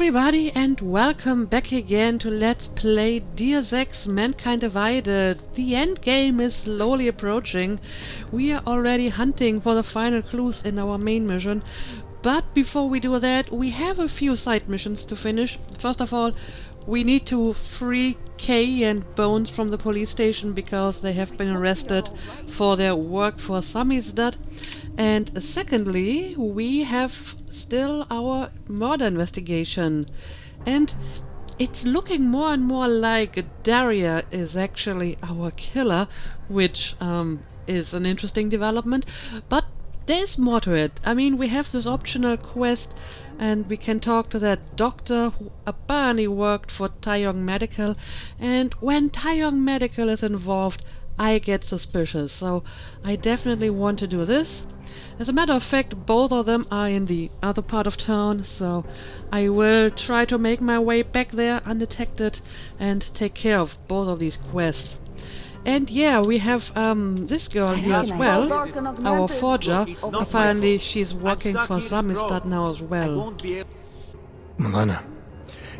everybody, and welcome back again to Let's Play Deus Ex Mankind Divided. The end game is slowly approaching. We are already hunting for the final clues in our main mission. But before we do that, we have a few side missions to finish. First of all, we need to free Kay and Bones from the police station because they have been arrested for their work for Samizdat. And secondly, we have still our murder investigation. And it's looking more and more like Daria is actually our killer, which is an interesting development. But there's more to it. I mean, we have this optional quest and we can talk to that doctor who apparently worked for Taeyong Medical, and when Taeyong Medical is involved, I get suspicious, so I definitely want to do this. As a matter of fact, both of them are in the other part of town, so I will try to make my way back there undetected and take care of both of these quests. And yeah, we have this girl here as well, our forger. Apparently she's working for Samizdat now as well. Milena,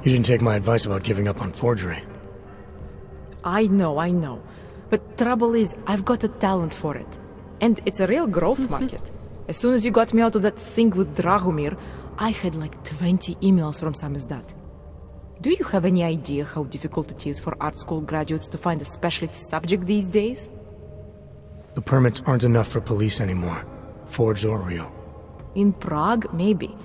you didn't take my advice about giving up on forgery. I know. But trouble is, I've got a talent for it. And it's a real growth market. As soon as you got me out of that thing with Dragomir, I had like 20 emails from Samizdat. Do you have any idea how difficult it is for art school graduates to find a specialist subject these days? The permits aren't enough for police anymore, forged or real. In Prague, maybe.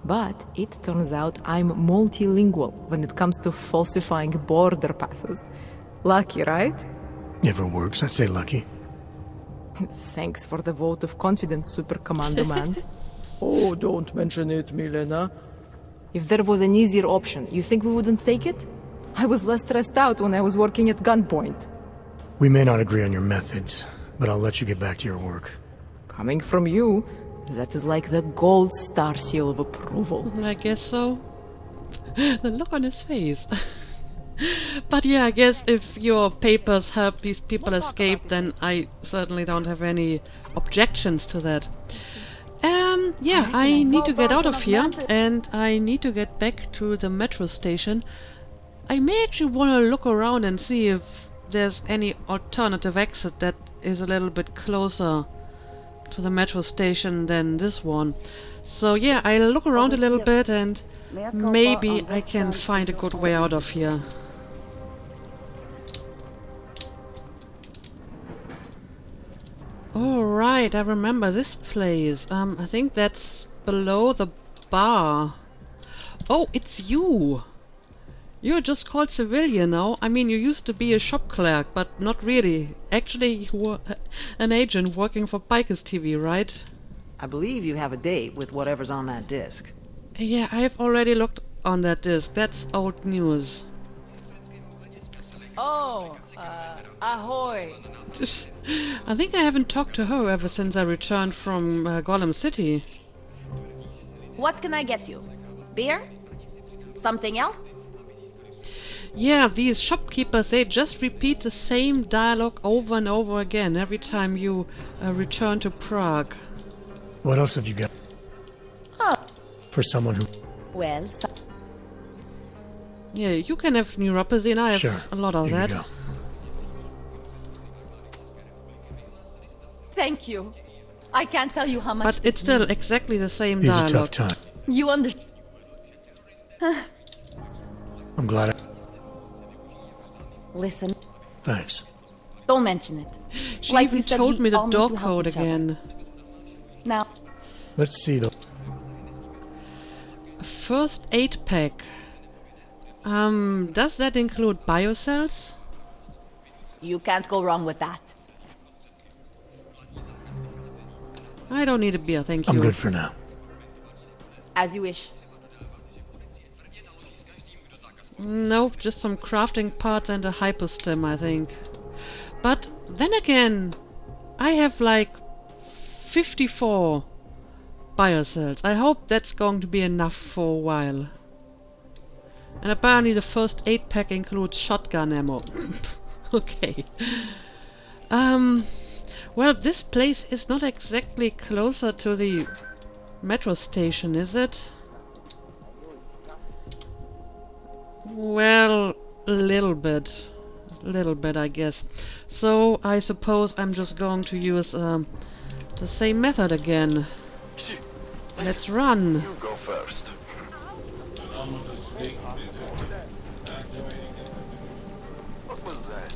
But it turns out I'm multilingual when it comes to falsifying border passes. Lucky, right? If it works, I'd say lucky. Thanks for the vote of confidence, Super Commando Man. Oh, don't mention it, Milena. If there was an easier option, you think we wouldn't take it? I was less stressed out when I was working at gunpoint. We may not agree on your methods, but I'll let you get back to your work. Coming from you, that is like the gold star seal of approval. I guess so. The look on his face. But yeah, I guess if your papers help these people escape, then I certainly don't have any objections to that. Yeah, I need to get out of here, and I need to get back to the metro station. I may actually want to look around and see if there's any alternative exit that is a little bit closer to the metro station than this one. So yeah, I'll look around a little bit and maybe I can find a good way out of here. Alright, I remember this place. I think that's below the bar. Oh, it's you! You're just called civilian now. I mean, you used to be a shop clerk, but not really. Actually, you were an agent working for Bikers TV, right? I believe you have a date with whatever's on that disc. Yeah, I've already looked on that disc. That's old news. Oh, ahoy. I think I haven't talked to her ever since I returned from Golem City. What can I get you? Beer? Something else? Yeah, these shopkeepers, they just repeat the same dialogue over and over again every time you return to Prague. What else have you got? Oh. For someone who... Well, Yeah, you can have neuropathy and I have a lot of Here that. you go. thank you. I can't tell you how much. But it's still exactly the same These are dialogue. tough time. You understand. I'm glad Listen, Thanks. don't mention it. She Like even you said, told we me the all need dog to help code each other. again. Now, Let's see though. A first aid pack. Does that include biocells? you can't go wrong with that. I don't need a beer, thank you. I'm good for now. As you wish. Nope, just some crafting parts and a hyperstem, I think. But then again, I have like 54 biocells. I hope that's going to be enough for a while. And apparently the first aid pack includes shotgun ammo. Okay. Well, this place is not exactly closer to the metro station, is it? Well, a little bit. A little bit, I guess. So, I suppose I'm just going to use the same method again. Let's run. You go first. What was that?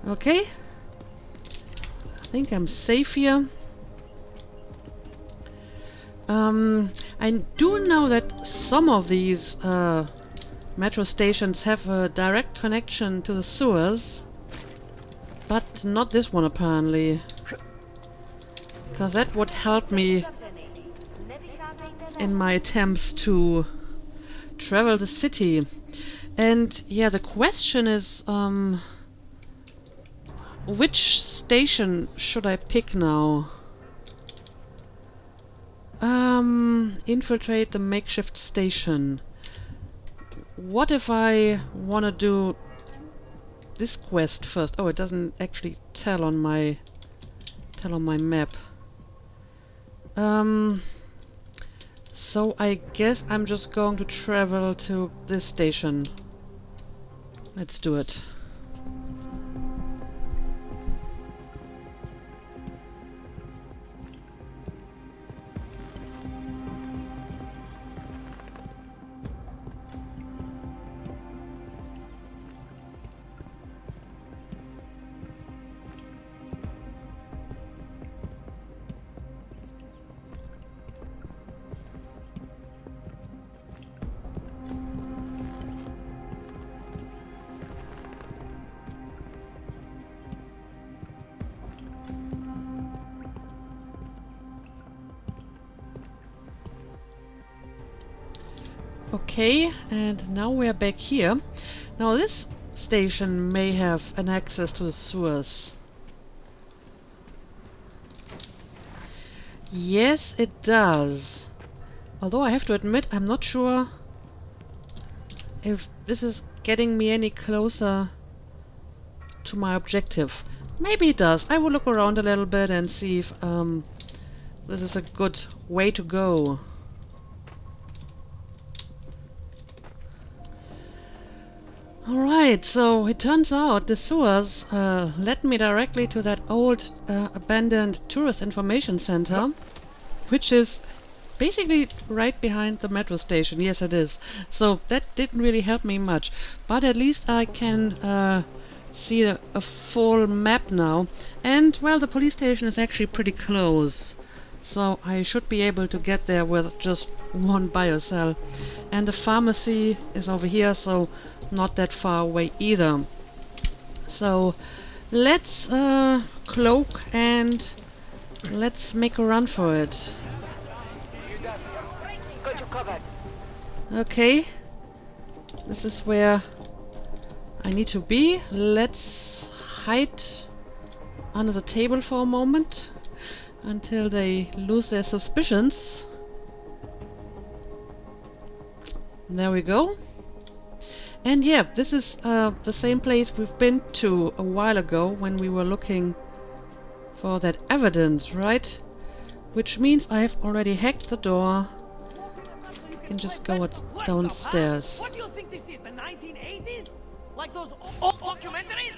Okay. I think I'm safe here. I do know that some of these metro stations have a direct connection to the sewers, but not this one apparently. Because that would help me in my attempts to travel the city. And yeah, the question is, which station should I pick now? Infiltrate the makeshift station. What if I want to do this quest first? Oh, it doesn't actually tell on my map. So I guess I'm just going to travel to this station. Let's do it. Okay, and now we're back here. Now this station may have an access to the sewers. Yes, it does. Although I have to admit, I'm not sure if this is getting me any closer to my objective. Maybe it does. I will look around a little bit and see if this is a good way to go. Alright, so it turns out the sewers led me directly to that old abandoned tourist information center, which is basically right behind the metro station. Yes, it is. So that didn't really help me much, but at least I can see a full map now. And, well, the police station is actually pretty close, so I should be able to get there with just one biocell. And the pharmacy is over here, so not that far away either. So let's cloak and let's make a run for it. Okay, this is where I need to be. Let's hide under the table for a moment until they lose their suspicions. There we go. And yeah, this is the same place we've been to a while ago when we were looking for that evidence, right? Which means I have already hacked the door. We can just go downstairs. What do you think this is, the 1980s? Like those old documentaries?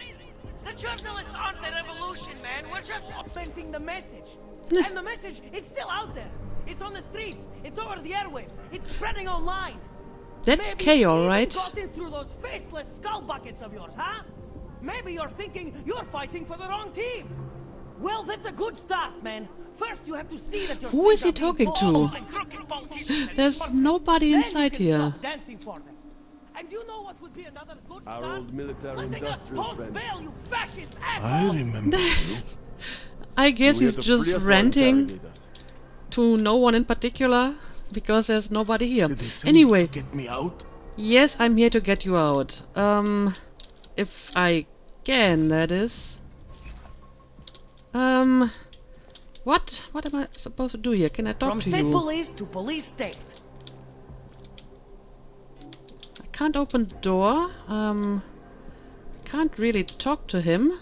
The journalists aren't the revolution, man. We're just sending the message. And the message, it's still out there. It's on the streets. It's over the airwaves. It's spreading online. That's K, alright. Got in through those faceless skull buckets of yours, huh? Maybe you're thinking you're fighting for the wrong team. Well, that's a good start, man. First, you have to see that your Who is he talking to? There's nobody inside here. Dancing for them. And you know what would be another good Our start? old military Letting us industrial post friend. bail, you fascist I asshole! remember you. I guess We he's had to just free us or ranting interrogate us. to no one in particular because there's nobody here. Did they send you Anyway, to get me out? yes, I'm here to get you out. If I can, that is. What am I supposed to do here? Can I talk From to state you? police to police state. I can't open the door. Can't really talk to him.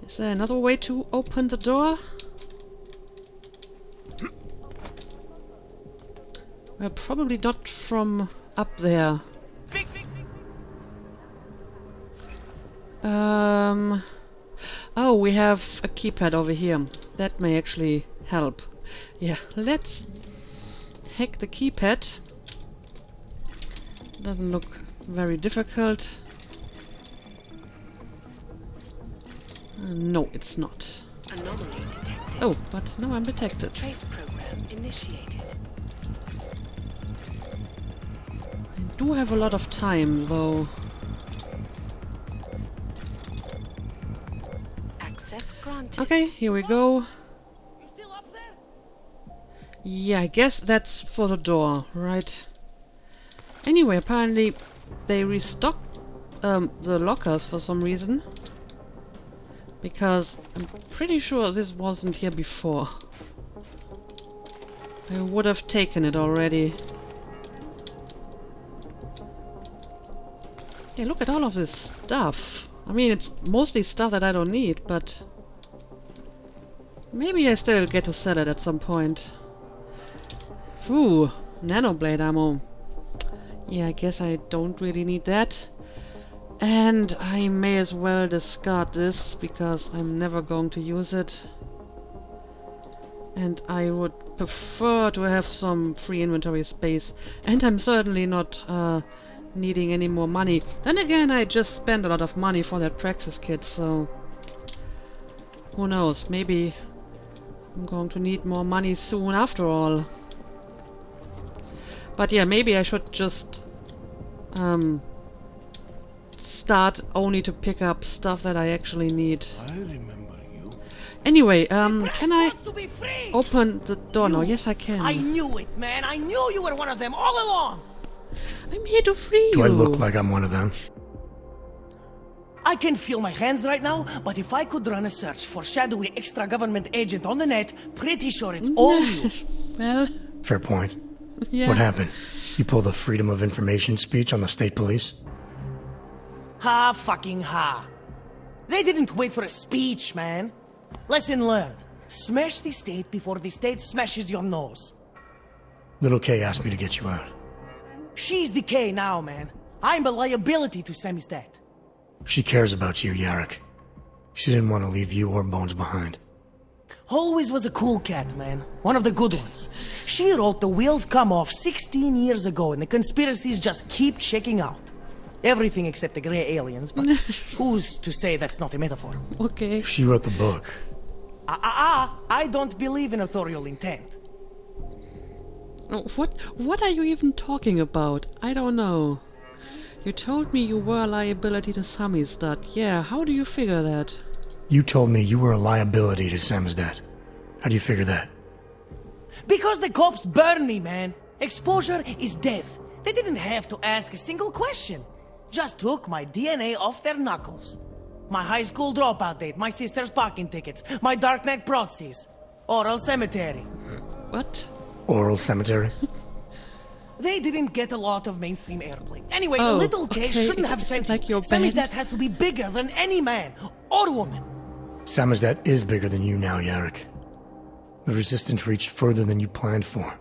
Is there another way to open the door? Well, probably not from up there. Oh, we have a keypad over here. That may actually help. Yeah, let's hack the keypad. Doesn't look very difficult. No, it's not. Anomaly detected. Oh, but now I'm detected. Trace program initiated. I do have a lot of time, though. Access granted. Okay, here we go. You still up there? Yeah, I guess that's for the door, right? Anyway, apparently they restocked the lockers for some reason. Because I'm pretty sure this wasn't here before. I would have taken it already. Hey, look at all of this stuff. I mean, it's mostly stuff that I don't need, but maybe I still get to sell it at some point. Ooh, nanoblade ammo. Yeah, I guess I don't really need that. And I may as well discard this, because I'm never going to use it. And I would prefer to have some free inventory space. And I'm certainly not needing any more money. Then again, I just spent a lot of money for that Praxis kit, so who knows, maybe I'm going to need more money soon after all. But yeah, maybe I should just start only to pick up stuff that I actually need. I remember you. Anyway, can I Wants to be free. open the door now? Yes, I can. I knew it, man. I knew you were one of them all along. I'm here to free Do you. I look like I'm one of them? I can feel my hands right now, but if I could run a search for shadowy extra-government agent on the net, pretty sure it's all you. Well, Fair point. yeah. What happened? You pulled a freedom of information speech on the state police? Ha fucking ha. They didn't wait for a speech, man. Lesson learned. Smash the state before the state smashes your nose. Little K asked me to get you out. She's the K now, man. I'm a liability to Samizdat. She cares about you, Yarrick. She didn't want to leave you or Bones behind. Always was a cool cat, man. One of the good ones. She wrote The Wheels Come Off 16 years ago, and the conspiracies just keep checking out. Everything except the grey aliens, but who's to say that's not a metaphor? Okay. She wrote the book. I don't believe in authorial intent. Oh, what are you even talking about? I don't know. You told me you were a liability to Samizdat. Yeah, how do you figure that? You told me you were a liability to Samizdat. How do you figure that? Because the cops burn me, man. Exposure is death. They didn't have to ask a single question. Just took my DNA off their knuckles. My high school dropout date, my sister's parking tickets, my darknet proxies. Oral cemetery. What? Oral cemetery? They didn't get a lot of mainstream airplay. Anyway, Oh, Little K okay. shouldn't have sent Like you. your Samizdat band? has to be bigger than any man or woman. Samizdat is bigger than you now, Yarrick. The resistance reached further than you planned for.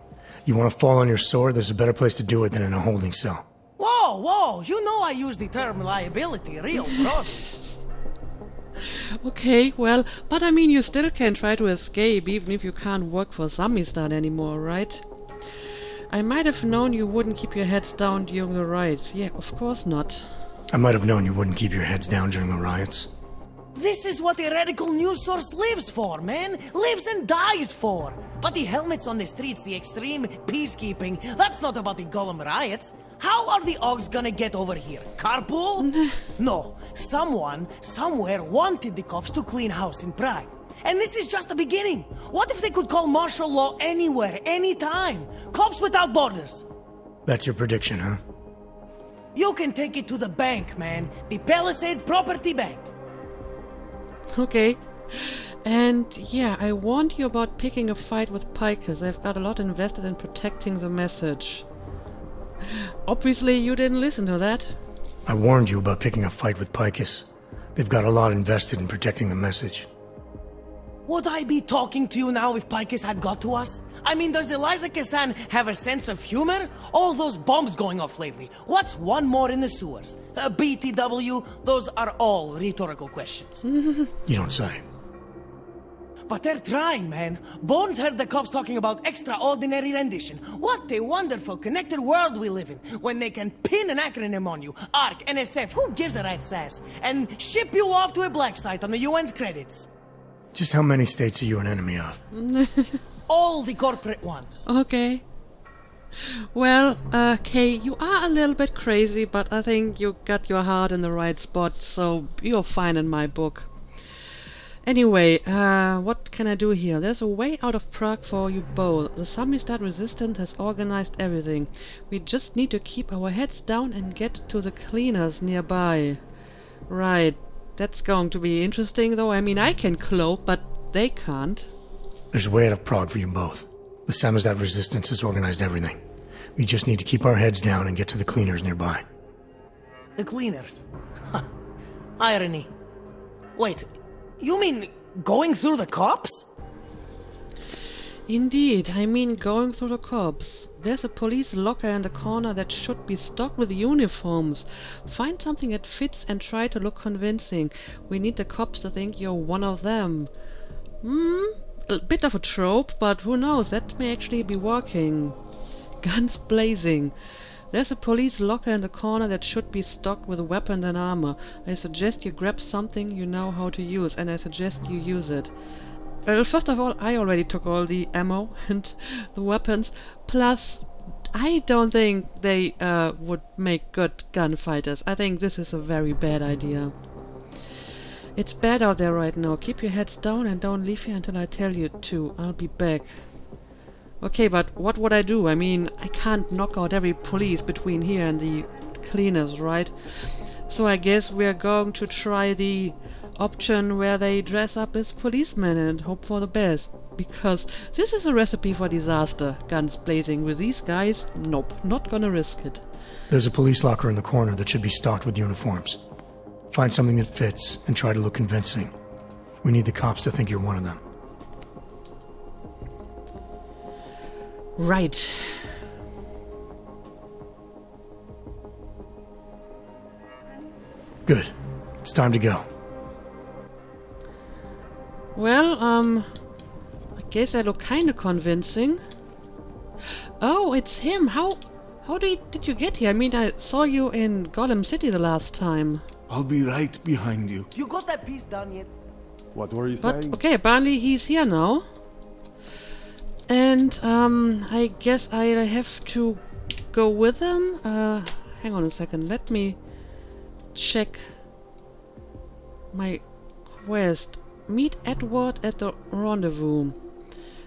You want to fall on your sword? There's a better place to do it than in a holding cell. Whoa, whoa, you know I use the term liability real broad. Okay, well, but I mean, you still can try to escape, even if you can't work for Samizdat anymore, right? I might have known you wouldn't keep your heads down during the riots. Yeah, of course not. I might have known you wouldn't keep your heads down during the riots. This is what a radical news source lives for, man. Lives and dies for. But the helmets on the streets, the extreme peacekeeping, that's not about the Golem riots. How are the Ogs gonna get over here? Carpool? No. Someone, somewhere wanted the cops to clean house in Prague. And this is just the beginning. What if they could call martial law anywhere, anytime? Cops without borders. That's your prediction, huh? You can take it to the bank, man. The Palisade Property Bank. Okay. And yeah, I warned you about picking a fight with Pikers. I've got a lot invested in protecting the message. Obviously, you didn't listen to that. I warned you about picking a fight with Picus. They've got a lot invested in protecting the message. Would I be talking to you now if Picus had got to us? I mean, does Eliza Kassan have a sense of humor? All those bombs going off lately. What's one more in the sewers? BTW, those are all rhetorical questions. You don't say. But they're trying, man. Bones heard the cops talking about extraordinary rendition. What a wonderful connected world we live in, when they can pin an acronym on you, ARC, NSF, who gives a rat's ass, and ship you off to a black site on the UN's credits. Just how many states are you an enemy of? All the corporate ones. Okay. Well, Kay, you are a little bit crazy, but I think you got your heart in the right spot, so you're fine in my book. Anyway, what can I do here? There's a way out of Prague for you both. The Samizdat resistance has organized everything. We just need to keep our heads down and get to the cleaners nearby. Right. That's going to be interesting, though. I mean, I can cloak, but they can't. There's a way out of Prague for you both. The Samizdat resistance has organized everything. We just need to keep our heads down and get to the cleaners nearby. The cleaners. Irony. Wait, you mean going through the cops? Indeed, I mean going through the cops. There's a police locker in the corner that should be stocked with uniforms. Find something that fits and try to look convincing. We need the cops to think you're one of them. A bit of a trope, but who knows, that may actually be working. Guns blazing. There's a police locker in the corner that should be stocked with weapons and armor. I suggest you grab something you know how to use, and I suggest you use it. Well, first of all, I already took all the ammo and the weapons. Plus, I don't think they would make good gunfighters. I think this is a very bad idea. It's bad out there right now. Keep your heads down and don't leave here until I tell you to. I'll be back. Okay, but what would I do? I mean, I can't knock out every police between here and the cleaners, right? So I guess we're going to try the option where they dress up as policemen and hope for the best. Because this is a recipe for disaster. Guns blazing with these guys? Nope, not gonna risk it. There's a police locker in the corner that should be stocked with uniforms. Find something that fits and try to look convincing. We need the cops to think you're one of them. Right. Good. It's time to go. Well, I guess I look kinda convincing. Oh, it's him. How did you get here? I mean, I saw you in Golem City the last time. I'll be right behind you. You got that piece done yet? What were you But saying? okay, apparently he's here now. And I guess I have to go with him. Hang on a second. Let me check my quest. Meet Edward at the rendezvous.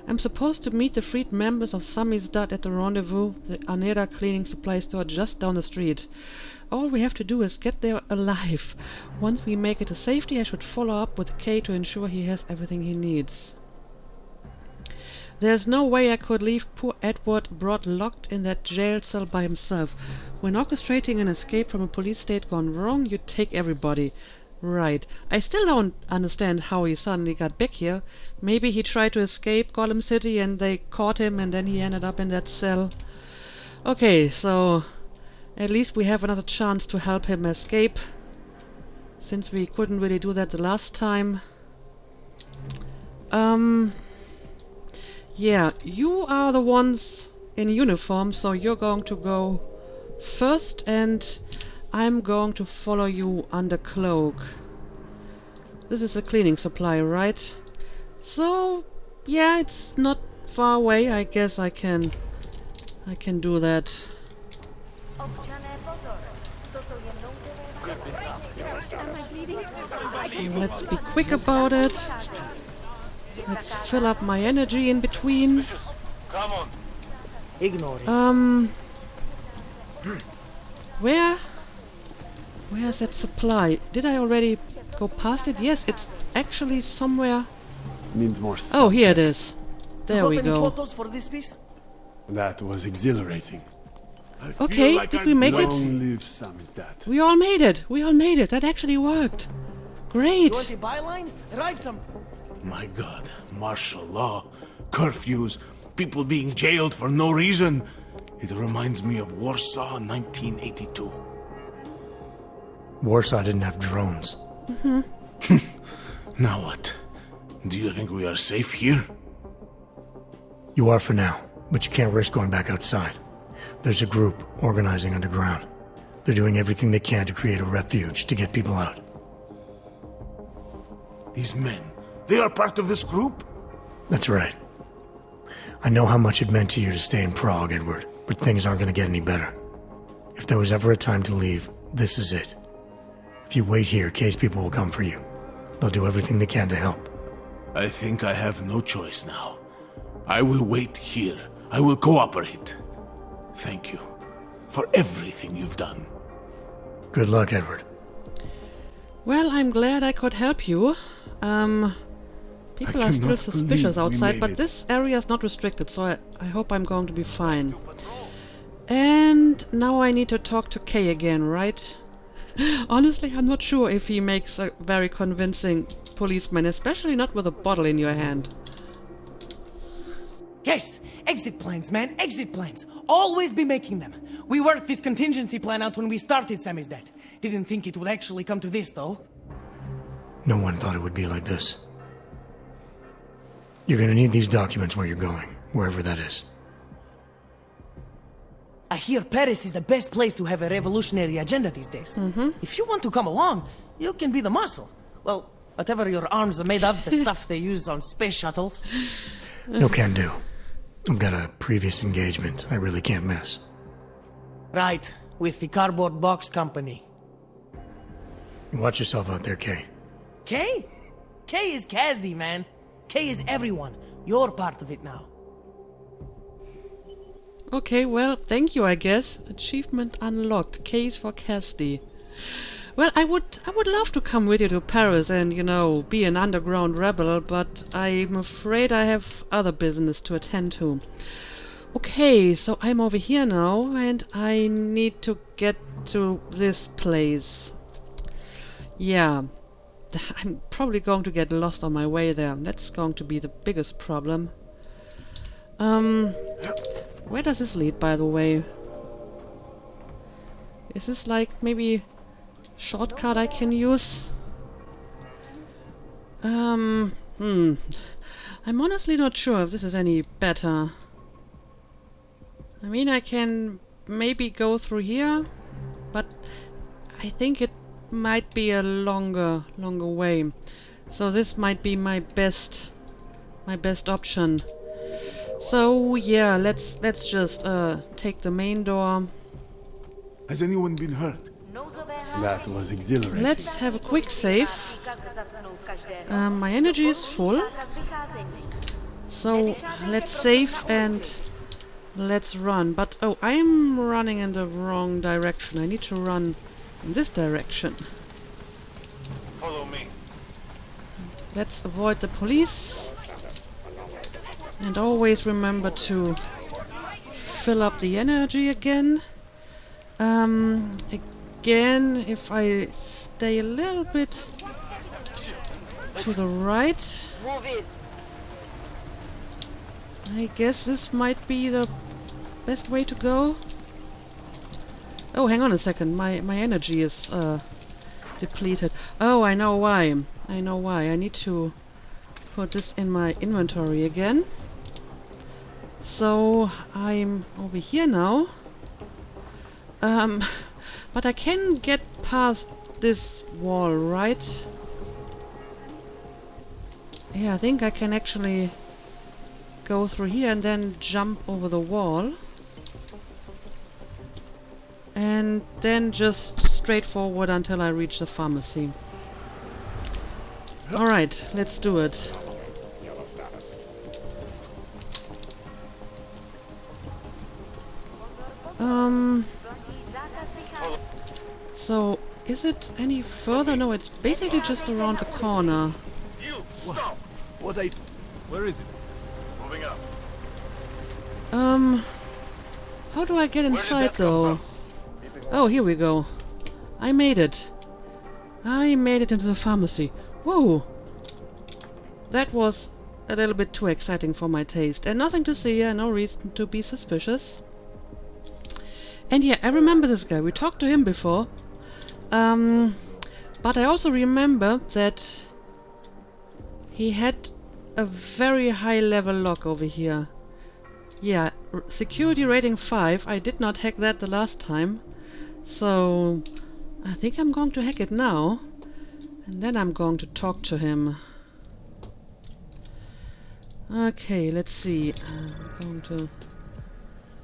I'm supposed to meet the freed members of Samizdat at the rendezvous, the Aneda cleaning supply store just down the street. All we have to do is get there alive. Once we make it to safety, I should follow up with Kay to ensure he has everything he needs. There's no way I could leave poor Edward Broad locked in that jail cell by himself. When orchestrating an escape from a police state gone wrong, you take everybody. Right. I still don't understand how he suddenly got back here. Maybe he tried to escape Golem City and they caught him and then he ended up in that cell. Okay, so at least we have another chance to help him escape, since we couldn't really do that the last time. Yeah, you are the ones in uniform, so you're going to go first and I'm going to follow you under cloak. This is a cleaning supply, right? So, yeah, it's not far away. I guess I can do that. Let's be quick about it. Let's fill up my energy in between. Come on. Ignore it. Where's that supply? Did I already go past it? Yes, it's actually somewhere. Need more Oh, here it subtext. is. There we You got any go. photos for this piece? That was exhilarating. I feel Okay, like did I'm we make it? guilty. Long live Samizdat. We all made it. We all made it. That actually worked. You Great. want a byline? Write some. My God, martial law, curfews, people being jailed for no reason. It reminds me of Warsaw 1982. Warsaw didn't have drones. Now what? Do you think we are safe here? You are for now, but you can't risk going back outside. There's a group organizing underground. They're doing everything they can to create a refuge to get people out. These men, they are part of this group? That's right. I know how much it meant to you to stay in Prague, Edward, but things aren't going to get any better. If there was ever a time to leave, this is it. If you wait here, Kay's people will come for you. They'll do everything they can to help. I think I have no choice now. I will wait here. I will cooperate. Thank you for everything you've done. Good luck, Edward. Well, I'm glad I could help you. People are still cannot suspicious believe we outside, made but it. this area is not restricted, so I hope I'm going to be fine. And now I need to talk to Kay again, right? Honestly, I'm not sure if he makes a very convincing policeman, especially not with a bottle in your hand. Yes, exit plans, man, exit plans. Always be making them. We worked this contingency plan out when we started Samizdat. Didn't think it would actually come to this, though. No one thought it would be like this. You're gonna need these documents where you're going, wherever that is. I hear Paris is the best place to have a revolutionary agenda these days. If you want to come along, you can be the muscle. Well, whatever your arms are made of, the stuff they use on space shuttles. No can do. I've got a previous engagement I really can't miss. Right, with the cardboard box company. Watch yourself out there, Kay. Kay? Kay is Kazdi, man. Kay is everyone. You're part of it now. Okay, well, thank you, I guess. Achievement unlocked. Case for Cassidy. Well, I would love to come with you to Paris and, you know, be an underground rebel, but I'm afraid I have other business to attend to. Okay, so I'm over here now, and I need to get to this place. Yeah, I'm probably going to get lost on my way there. That's going to be the biggest problem. Where does this lead, by the way? Is this like maybe shortcut I can use? I'm honestly not sure if this is any better. I mean, I can maybe go through here, but I think it might be a longer way. So this might be my best option. So yeah, let's just take the main door. Has anyone been hurt? That was exhilarating. Let's have a quick save. My energy is full. So let's save and let's run. But oh, I'm running in the wrong direction. I need to run in this direction. Follow me. Let's avoid the police. And always remember to fill up the energy again. Again, if I stay a little bit to the right, I guess this might be the best way to go. Oh, hang on a second. My energy is depleted. Oh, I know why. I need to put this in my inventory again. So I'm over here now. But I can get past this wall, right? Yeah, I think I can actually go through here and then jump over the wall. And then just straight forward until I reach the pharmacy. Alright, let's do it. So, is it any further? No, it's basically just around the corner. You stop. Where is it? Moving up. How do I get did inside that come though? Oh, here we go. I made it. I made it into the pharmacy. Whoa! that was a little bit too exciting for my taste. And nothing to see here, no reason to be suspicious. And yeah, I remember this guy. We talked to him before. But I also remember that he had a very high level lock over here. Yeah, security rating 5. I did not hack that the last time. So I think I'm going to hack it now. And then I'm going to talk to him. Okay, let's see. I'm going to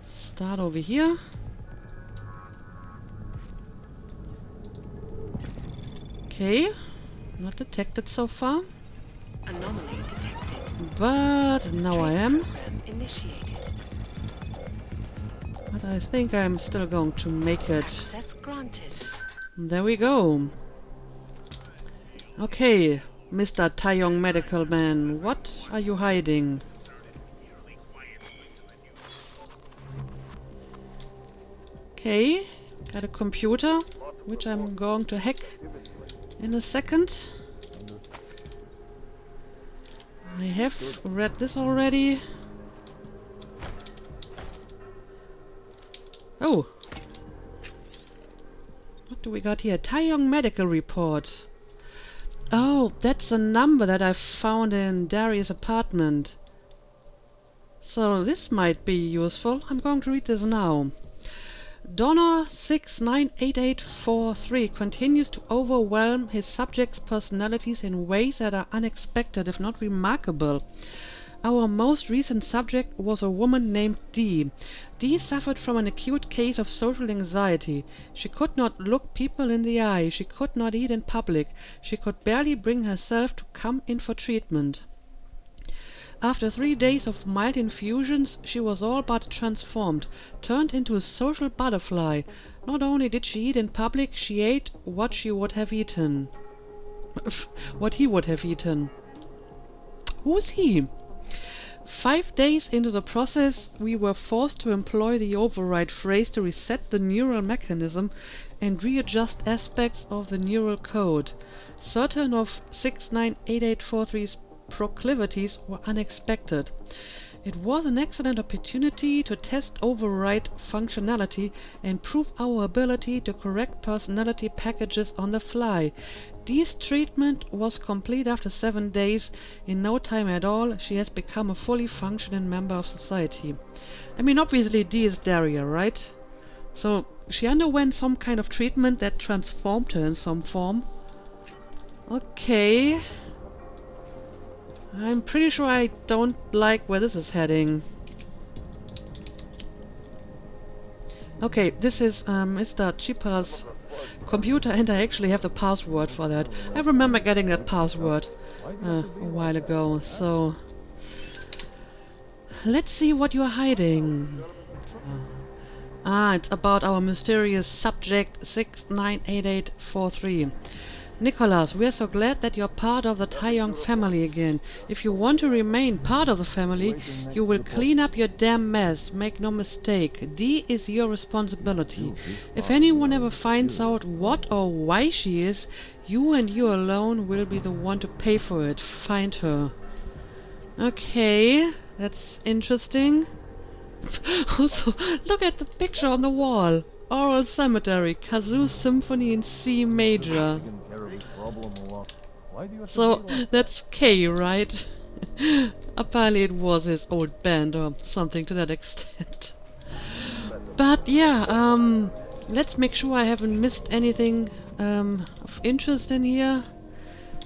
start over here. Okay, not detected so far. Anomaly detected. But now I am. Program initiated. But I think I'm still going to make it. Access granted. There we go. Okay, Mr. Taeyong Medical Man, what are you hiding? Okay, got a computer, which I'm going to hack in a second. I have read this already. Oh! What do we got here? Taeyong Medical Report. Oh, that's the number that I found in Darius' apartment. So this might be useful. I'm going to read this now. Donor 698843 continues to overwhelm his subjects' personalities in ways that are unexpected, if not remarkable. Our most recent subject was a woman named Dee. Dee suffered from an acute case of social anxiety. She could not look people in the eye. She could not eat in public. She could barely bring herself to come in for treatment. After 3 days of mild infusions, she was all but transformed, turned into a social butterfly. Not only did she eat in public, she ate what she would have eaten. What he would have eaten. Who's he? 5 days into the process, we were forced to employ the override phrase to reset the neural mechanism and readjust aspects of the neural code. Certain of 698843's proclivities were unexpected. It was an excellent opportunity to test override functionality and prove our ability to correct personality packages on the fly. Dee's treatment was complete after 7 days. In no time at all, she has become a fully functioning member of society. I mean, obviously Dee is Daria, right? So she underwent some kind of treatment that transformed her in some form. Okay. I'm pretty sure I don't like where this is heading. Okay, this is Mr. Chipa's computer, and I actually have the password for that. I remember getting that password a while ago, so... Let's see what you're hiding. It's about our mysterious subject 698843. Nicholas, we are so glad that you're part of the Taeyong family again. If you want to remain part of the family, you will clean up your damn mess. Make no mistake. Dee is your responsibility. If anyone ever finds out what or why she is, you and you alone will be the one to pay for it. Find her. Okay, that's interesting. Also, look at the picture on the wall. Oral Cemetery, Kazoo Symphony in C major. So that's K, right? Apparently it was his old band or something to that extent. But yeah, let's make sure I haven't missed anything of interest in here.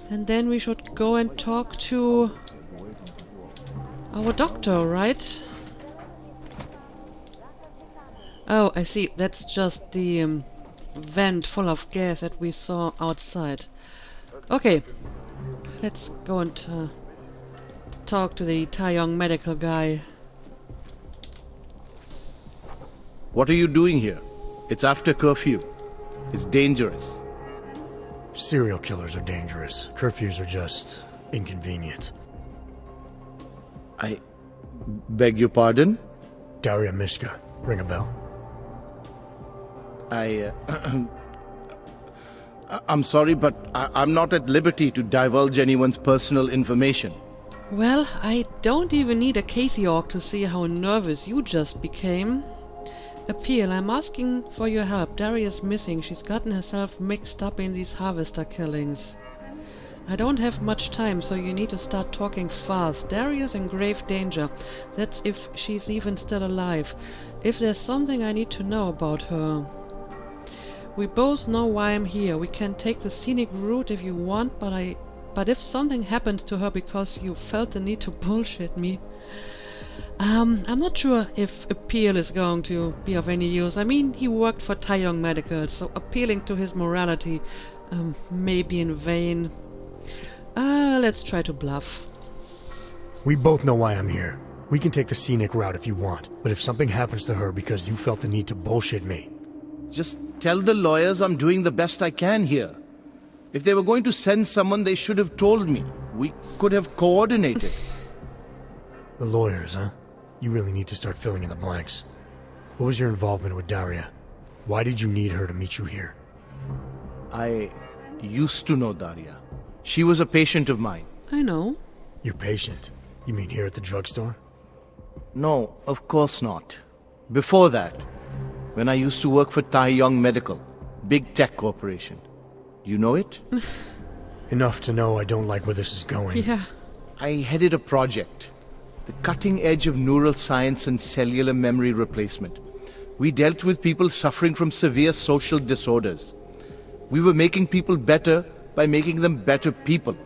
And then we should go and talk to our doctor, right? Oh, I see. That's just the vent full of gas that we saw outside. Okay, let's go and talk to the Taeyong medical guy. What are you doing here? It's after curfew. It's dangerous. Serial killers are dangerous. Curfews are just inconvenient. I beg your pardon? Daria Mishka. Ring a bell? I'm sorry, but I'm not at liberty to divulge anyone's personal information. Well, I don't even need a Casey Orc to see how nervous you just became. Appeal, I'm asking for your help. Daria's missing. She's gotten herself mixed up in these harvester killings. I don't have much time, so you need to start talking fast. Daria's in grave danger. That's if she's even still alive. If there's something I need to know about her. We both know why I'm here. We can take the scenic route if you want, but if something happens to her because you felt the need to bullshit me, I'm not sure if appeal is going to be of any use. I mean, he worked for Taeyong Medical, so appealing to his morality may be in vain. Let's try to bluff. We both know why I'm here. We can take the scenic route if you want, but if something happens to her because you felt the need to bullshit me... Just tell the lawyers I'm doing the best I can here. If they were going to send someone, they should have told me. We could have coordinated. The lawyers, huh? You really need to start filling in the blanks. What was your involvement with Daria? Why did you need her to meet you here? I used to know Daria. She was a patient of mine. I know. Your patient? You mean here at the drugstore? No, of course not. Before that, when I used to work for Taeyong Medical, big tech corporation. You know it? Enough to know I don't like where this is going. Yeah. I headed a project. The cutting edge of neural science and cellular memory replacement. We dealt with people suffering from severe social disorders. We were making people better by making them better people.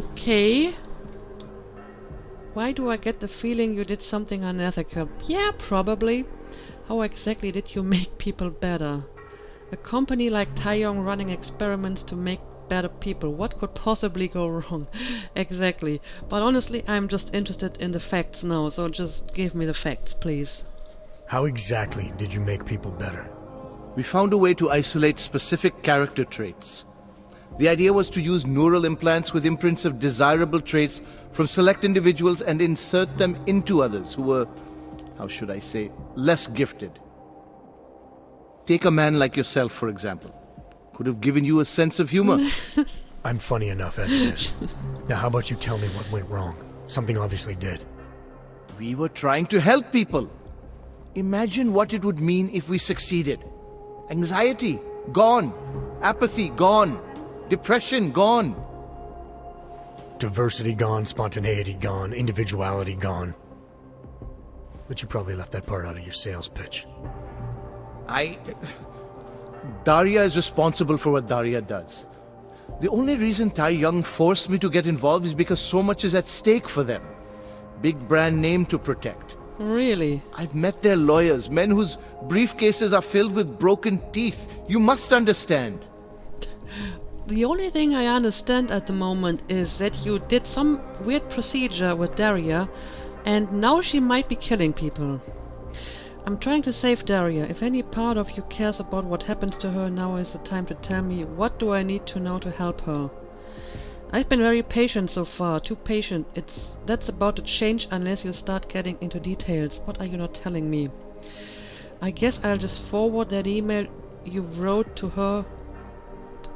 Okay. Why do I get the feeling you did something unethical? Yeah, probably. How exactly did you make people better? A company like Taeyong running experiments to make better people. What could possibly go wrong? Exactly. But honestly, I'm just interested in the facts now, so just give me the facts, please. How exactly did you make people better? We found a way to isolate specific character traits. The idea was to use neural implants with imprints of desirable traits from select individuals and insert them into others who were, how should I say, less gifted. Take a man like yourself, for example. Could have given you a sense of humor. I'm funny enough as it is. Now how about you tell me what went wrong? Something obviously did. We were trying to help people. Imagine what it would mean if we succeeded. Anxiety, gone. Apathy, gone. Depression, gone. Diversity gone, spontaneity gone, individuality gone. But you probably left that part out of your sales pitch. Daria is responsible for what Daria does. The only reason Taeyong forced me to get involved is because so much is at stake for them. Big brand name to protect. Really? I've met their lawyers, men whose briefcases are filled with broken teeth. You must understand. The only thing I understand at the moment is that you did some weird procedure with Daria, and now she might be killing people. I'm trying to save Daria. If any part of you cares about what happens to her, now is the time to tell me what do I need to know to help her. I've been very patient so far, too patient. That's about to change unless you start getting into details. What are you not telling me? I guess I'll just forward that email you wrote to her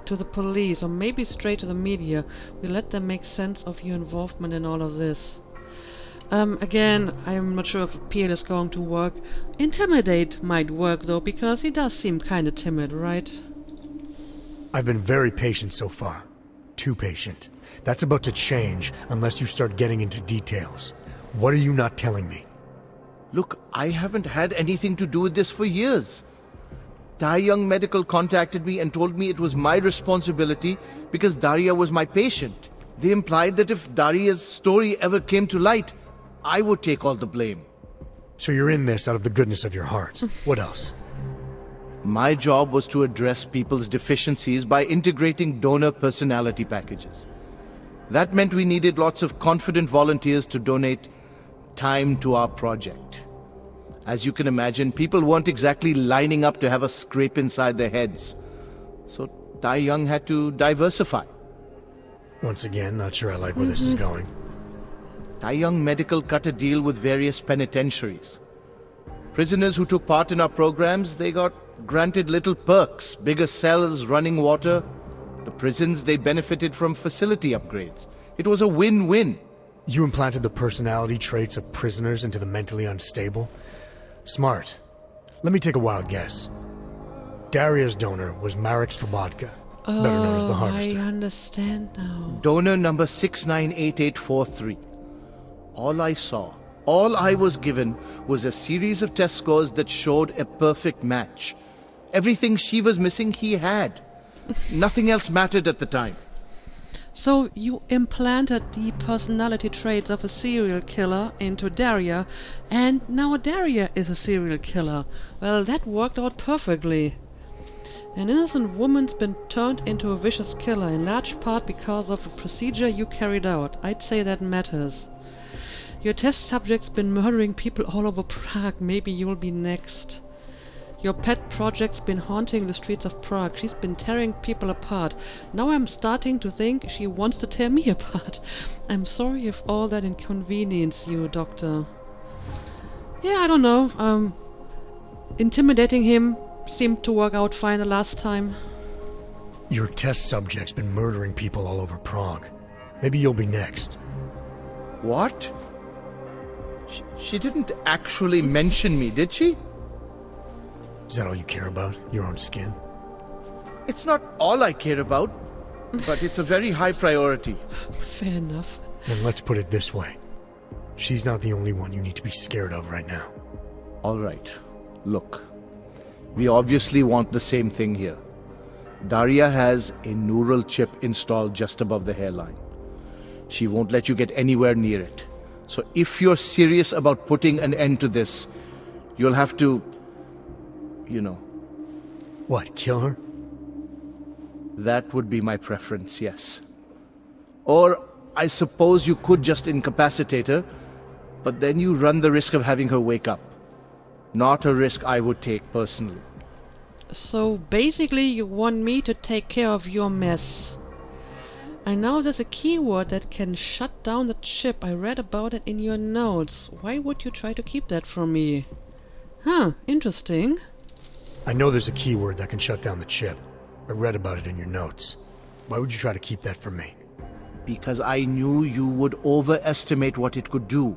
to the police, or maybe straight to the media. We'll let them make sense of your involvement in all of this. Again, I'm not sure if appeal is going to work. Intimidate might work though, because he does seem kinda timid, right? I've been very patient so far. Too patient. That's about to change unless you start getting into details. What are you not telling me? Look, I haven't had anything to do with this for years. Taeyong Medical contacted me and told me it was my responsibility because Daria was my patient. They implied that if Daria's story ever came to light, I would take all the blame. So you're in this out of the goodness of your heart. What else? My job was to address people's deficiencies by integrating donor personality packages. That meant we needed lots of confident volunteers to donate time to our project. As you can imagine, people weren't exactly lining up to have a scrape inside their heads. So Taeyong had to diversify. Once again, not sure I like where this is going. Taeyong Medical cut a deal with various penitentiaries. Prisoners who took part in our programs, they got granted little perks, bigger cells, running water. The prisons, they benefited from facility upgrades. It was a win-win. You implanted the personality traits of prisoners into the mentally unstable? Smart. Let me take a wild guess. Daria's donor was Marek Svobotka, better known as the Harvester. I understand now. Donor number 698843. All I saw, all I was given, was a series of test scores that showed a perfect match. Everything she was missing, he had. Nothing else mattered at the time. So you implanted the personality traits of a serial killer into Daria, and now Daria is a serial killer. Well, that worked out perfectly. An innocent woman's been turned into a vicious killer, in large part because of a procedure you carried out. I'd say that matters. Your test subject's been murdering people all over Prague. Maybe you'll be next. Your pet project's been haunting the streets of Prague. She's been tearing people apart. Now I'm starting to think she wants to tear me apart. I'm sorry if all that inconvenienced you, Doctor. Yeah, I don't know. Intimidating him seemed to work out fine the last time. Your test subject's been murdering people all over Prague. Maybe you'll be next. What? She didn't actually mention me, did she? Is that all you care about? Your own skin? It's not all I care about, but it's a very high priority. Fair enough. Then let's put it this way. She's not the only one you need to be scared of right now. All right. Look, we obviously want the same thing here. Daria has a neural chip installed just above the hairline. She won't let you get anywhere near it. So if you're serious about putting an end to this, you'll have to, you know. What, kill her? That would be my preference, yes. Or I suppose you could just incapacitate her, but then you run the risk of having her wake up. Not a risk I would take personally. So basically you want me to take care of your mess. I know there's a keyword that can shut down the chip. I read about it in your notes. Why would you try to keep that from me? Huh, interesting. I know there's a keyword that can shut down the chip. I read about it in your notes. Why would you try to keep that from me? Because I knew you would overestimate what it could do.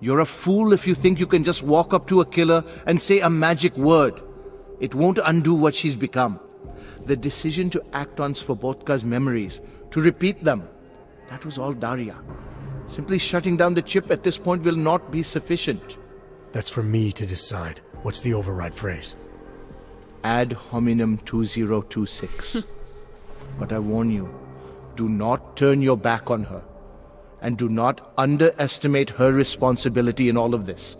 You're a fool if you think you can just walk up to a killer and say a magic word. It won't undo what she's become. The decision to act on Svobodka's memories, to repeat them, that was all Daria. Simply shutting down the chip at this point will not be sufficient. That's for me to decide. What's the override phrase? Ad hominem 2026. But I warn you, do not turn your back on her. And do not underestimate her responsibility in all of this.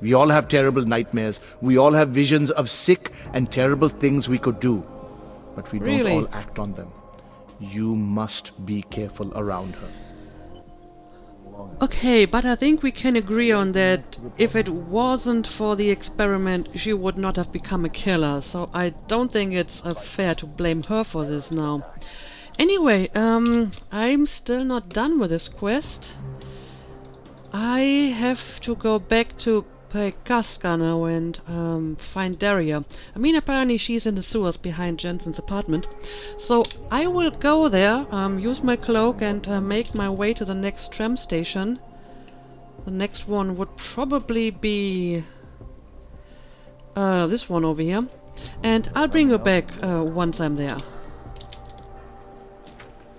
We all have terrible nightmares. We all have visions of sick and terrible things we could do. But we don't all act on them. You must be careful around her. Okay, but I think we can agree on that. If it wasn't for the experiment, she would not have become a killer. So I don't think it's fair to blame her for this now. Anyway, I'm still not done with this quest. I have to go back to Pekaska now and find Daria. I mean, apparently she's in the sewers behind Jensen's apartment. So I will go there, use my cloak and make my way to the next tram station. The next one would probably be this one over here. And I'll bring you back once I'm there.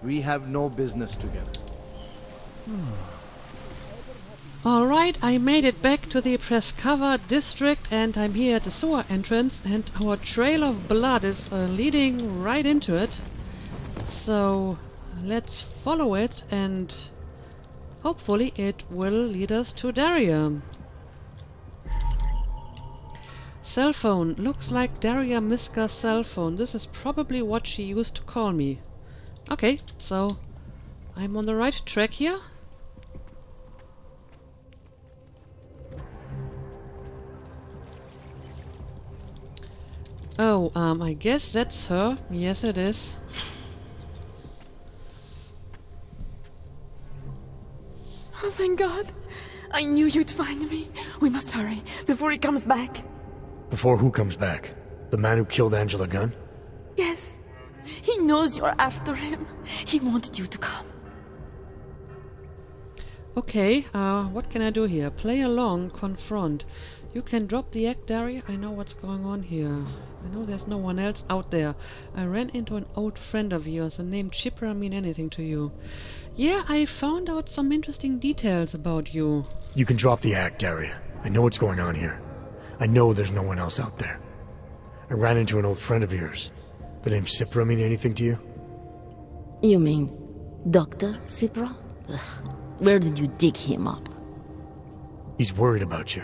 We have no business together. Alright, I made it back to the Preskava district and I'm here at the sewer entrance and our trail of blood is leading right into it. So let's follow it and hopefully it will lead us to Daria. Cell phone. Looks like Daria Miska's cell phone. This is probably what she used to call me. Okay, so I'm on the right track here. Oh, I guess that's her. Yes, it is. Oh, thank God. I knew you'd find me. We must hurry before he comes back. Before who comes back? The man who killed Angela Gunn? Yes. He knows you're after him. He wanted you to come. Okay, what can I do here? Play along, confront. You can drop the act, Daria. I know what's going on here. I know there's no one else out there. I ran into an old friend of yours. The name Chipra mean anything to you? Yeah, I found out some interesting details about you. You can drop the act, Daria. I know what's going on here. I know there's no one else out there. I ran into an old friend of yours. The name Cipra mean anything to you? You mean Dr. Cipra? Ugh. Where did you dig him up? He's worried about you.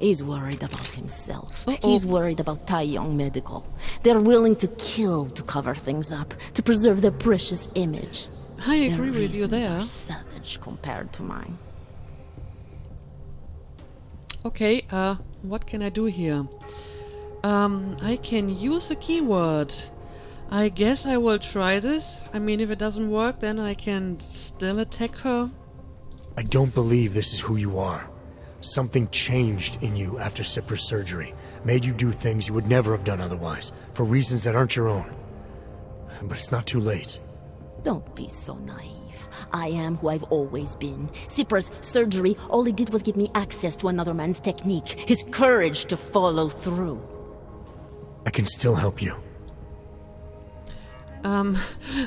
He's worried about himself. Uh-oh. He's worried about Tai Yong Medical. They're willing to kill to cover things up, to preserve their precious image. I agree Their with you reasons there. are savage compared to mine. Okay, what can I do here? I can use the keyword. I guess I will try this. I mean, if it doesn't work, then I can still attack her. I don't believe this is who you are. Something changed in you after Cipra's surgery. Made you do things you would never have done otherwise, for reasons that aren't your own. But it's not too late. Don't be so naive. I am who I've always been. Cipra's surgery, all it did was give me access to another man's technique, his courage to follow through. I can still help you.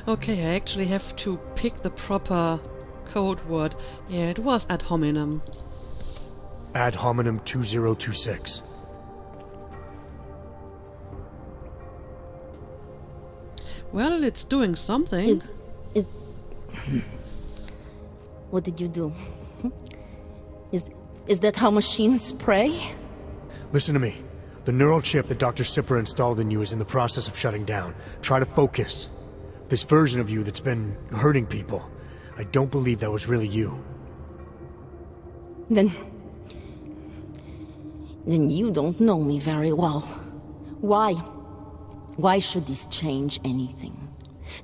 Okay, I actually have to pick the proper code word. Yeah, it was ad hominem. Ad hominem 2026. Well, it's doing something. What did you do? Is that how machines pray? Listen to me. The neural chip that Dr. Cipra installed in you is in the process of shutting down. Try to focus. This version of you that's been hurting people, I don't believe that was really you. Then you don't know me very well. Why? Why should this change anything?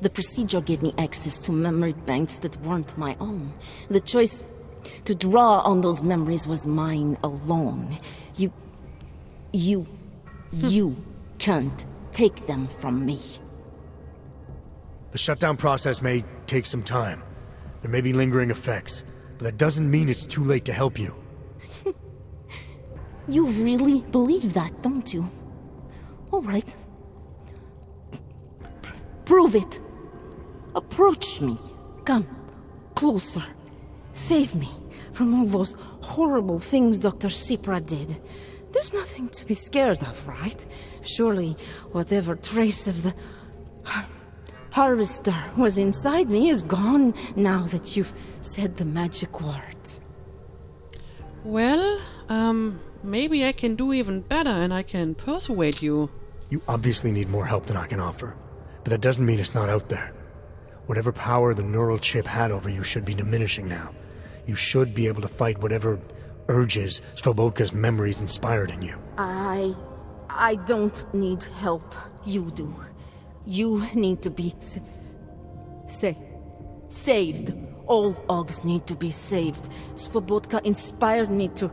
The procedure gave me access to memory banks that weren't my own. The choice to draw on those memories was mine alone. You can't take them from me. The shutdown process may take some time. There may be lingering effects, but that doesn't mean it's too late to help you. You really believe that, don't you? All right. Prove it. Approach me. Come closer. Save me from all those horrible things Dr. Cipra did. There's nothing to be scared of, right? Surely whatever trace of the harvester was inside me is gone now that you've said the magic words. Well, maybe I can do even better and I can persuade you. You obviously need more help than I can offer, but that doesn't mean it's not out there. Whatever power the neural chip had over you should be diminishing now. You should be able to fight whatever urges Svobodka's memories inspired in you. I don't need help. You do. You need to be saved. All Ogs need to be saved. Svobodka inspired me to...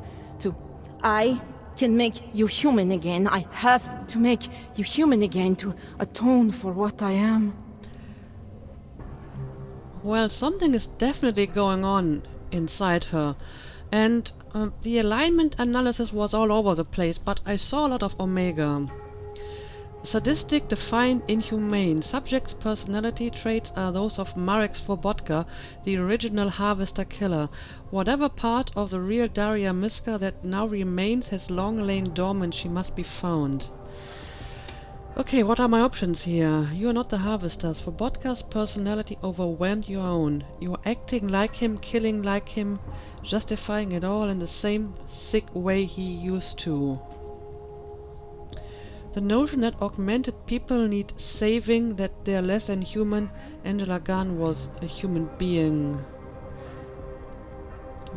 I can make you human again. I have to make you human again to atone for what I am. Well, something is definitely going on inside her. And the alignment analysis was all over the place, but I saw a lot of Omega. Sadistic, defiant, inhumane. Subject's personality traits are those of Marek Svobodka, the original Harvester killer. Whatever part of the real Daria Miska that now remains has long lain dormant. She must be found. Okay, what are my options here? You are not the Harvester. Svobodka's personality overwhelmed your own. You are acting like him, killing like him, justifying it all in the same sick way he used to. The notion that augmented people need saving, that they're less than human. Angela Gunn was a human being.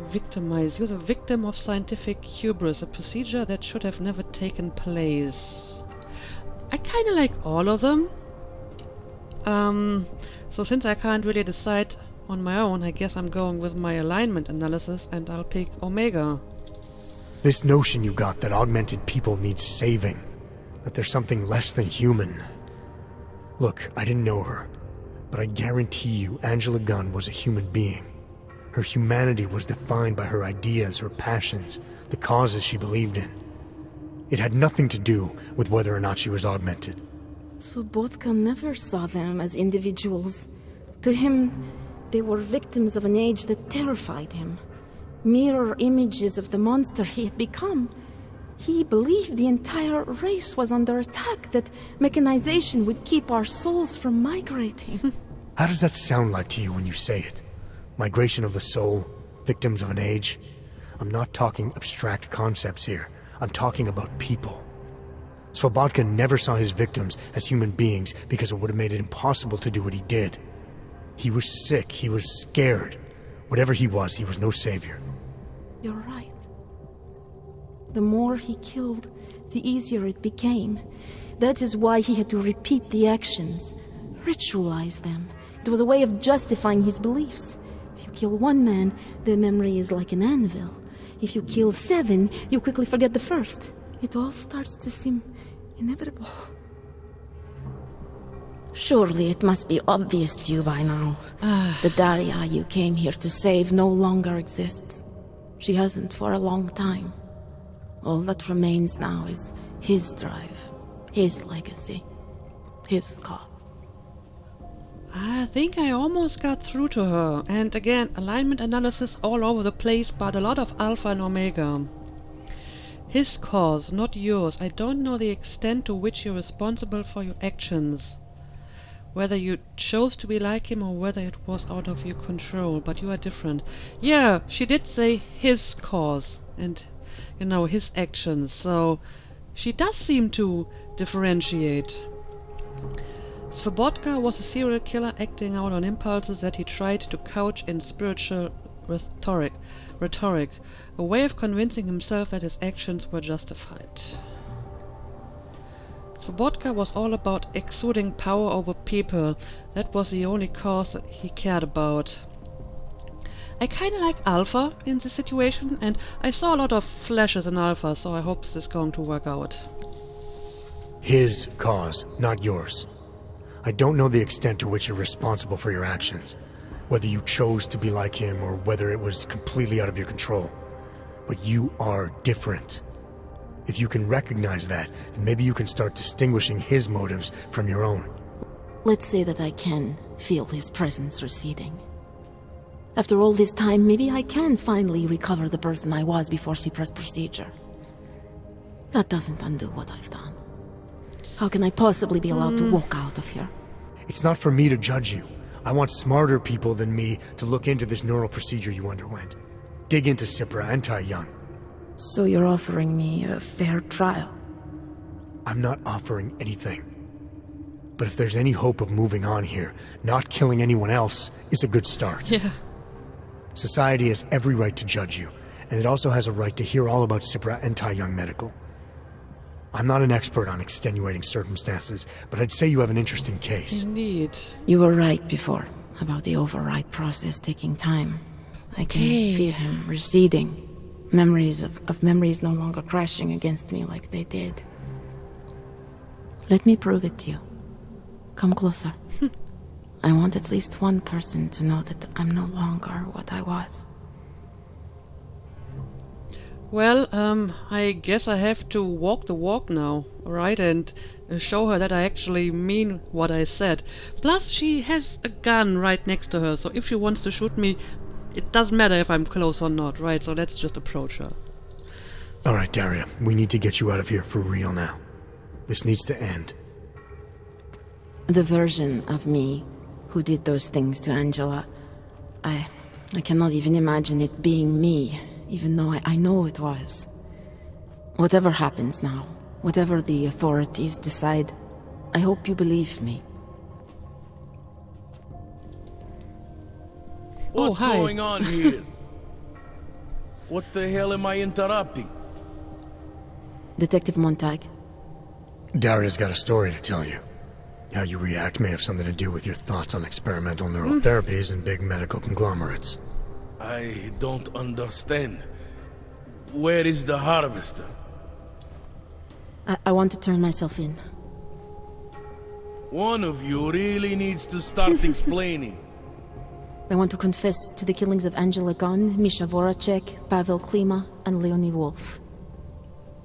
Victimize. You're the victim of scientific hubris, a procedure that should have never taken place. I kinda like all of them. So since I can't really decide on my own, I guess I'm going with my alignment analysis and I'll pick Omega. This notion you got that augmented people need saving, that there's something less than human. Look, I didn't know her, but I guarantee you Angela Gunn was a human being. Her humanity was defined by her ideas, her passions, the causes she believed in. It had nothing to do with whether or not she was augmented. Svobotka never saw them as individuals. To him, they were victims of an age that terrified him. Mirror images of the monster he had become. He believed the entire race was under attack, that mechanization would keep our souls from migrating. How does that sound like to you when you say it? Migration of the soul, victims of an age? I'm not talking abstract concepts here. I'm talking about people. Svobotka never saw his victims as human beings because it would have made it impossible to do what he did. He was sick, he was scared. Whatever he was no savior. You're right. The more he killed, the easier it became. That is why he had to repeat the actions, ritualize them. It was a way of justifying his beliefs. If you kill one man, the memory is like an anvil. If you kill 7, you quickly forget the first. It all starts to seem inevitable. Surely it must be obvious to you by now. The Daria you came here to save no longer exists. She hasn't for a long time. All that remains now is his drive, his legacy, his cause. I think I almost got through to her. And again, alignment analysis all over the place, but a lot of alpha and omega. His cause, not yours. I don't know the extent to which you're responsible for your actions. Whether you chose to be like him or whether it was out of your control, but you are different. Yeah, she did say his cause and, his actions, so she does seem to differentiate. Svobotka was a serial killer acting out on impulses that he tried to couch in spiritual rhetoric, a way of convincing himself that his actions were justified. Svobotka was all about exuding power over people. That was the only cause that he cared about. I kinda like Alpha in this situation, and I saw a lot of flashes in Alpha, so I hope this is going to work out. His cause, not yours. I don't know the extent to which you're responsible for your actions, whether you chose to be like him or whether it was completely out of your control. But you are different. If you can recognize that, then maybe you can start distinguishing his motives from your own. Let's say that I can feel his presence receding. After all this time, maybe I can finally recover the person I was before she pressed procedure. That doesn't undo what I've done. How can I possibly be allowed to walk out of here? It's not for me to judge you. I want smarter people than me to look into this neural procedure you underwent. Dig into Cipra and Tai Young. So you're offering me a fair trial? I'm not offering anything. But if there's any hope of moving on here, not killing anyone else is a good start. Yeah. Society has every right to judge you, and it also has a right to hear all about Cipra and Tai Young Medical. I'm not an expert on extenuating circumstances, but I'd say you have an interesting case. Indeed. You were right before, about the override process taking time. I can feel him receding. Memories of memories no longer crashing against me like they did. Let me prove it to you. Come closer. I want at least one person to know that I'm no longer what I was. Well, I guess I have to walk the walk now, right? And show her that I actually mean what I said. Plus, she has a gun right next to her, so if she wants to shoot me, it doesn't matter if I'm close or not, right? So let's just approach her. Alright, Daria, we need to get you out of here for real now. This needs to end. The version of me who did those things to Angela, I cannot even imagine it being me, even though I know it was. Whatever happens now, whatever the authorities decide, I hope you believe me. What's going on here? What the hell am I interrupting? Detective Montag. Daria's got a story to tell you. How you react may have something to do with your thoughts on experimental neurotherapies and big medical conglomerates. I don't understand. Where is the harvester? I want to turn myself in. One of you really needs to start explaining. I want to confess to the killings of Angela Gunn, Misha Voracek, Pavel Klima, and Leonie Wolf.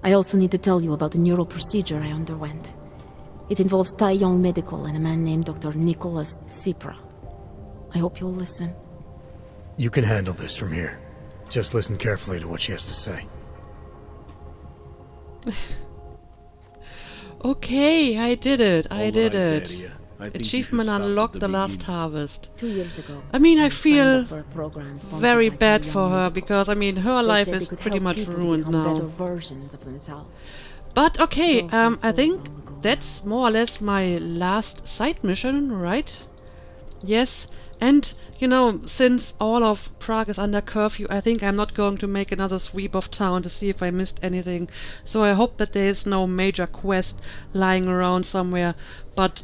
I also need to tell you about the neural procedure I underwent. It involves Taiyong Medical and a man named Dr. Nicholas Sipra. I hope you'll listen. You can handle this from here. Just listen carefully to what she has to say. Okay, I did it. I did right, it. Daddy, I think you Achievement should stop at unlocked, the the last beginning. harvest. 2 years ago. I mean, I signed feel up for a program sponsored very by bad Taiyong for her, Medical. because, I mean, her They life said is they could pretty help much people ruined become better now. versions of themselves. But okay, Girls I so think long ago. that's more or less my last side mission, right? Yes, and, you know, since all of Prague is under curfew, I think I'm not going to make another sweep of town to see if I missed anything. So I hope that there is no major quest lying around somewhere. But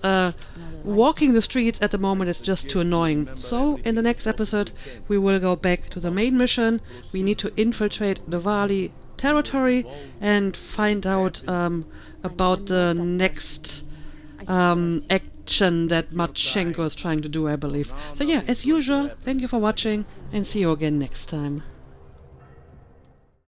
walking the streets at the moment is just too annoying. So in the next episode, we will go back to the main mission. We need to infiltrate the Valley territory and find out about the next action that Matchenko is trying to do, I believe. So yeah, as usual, thank you for watching and see you again next time.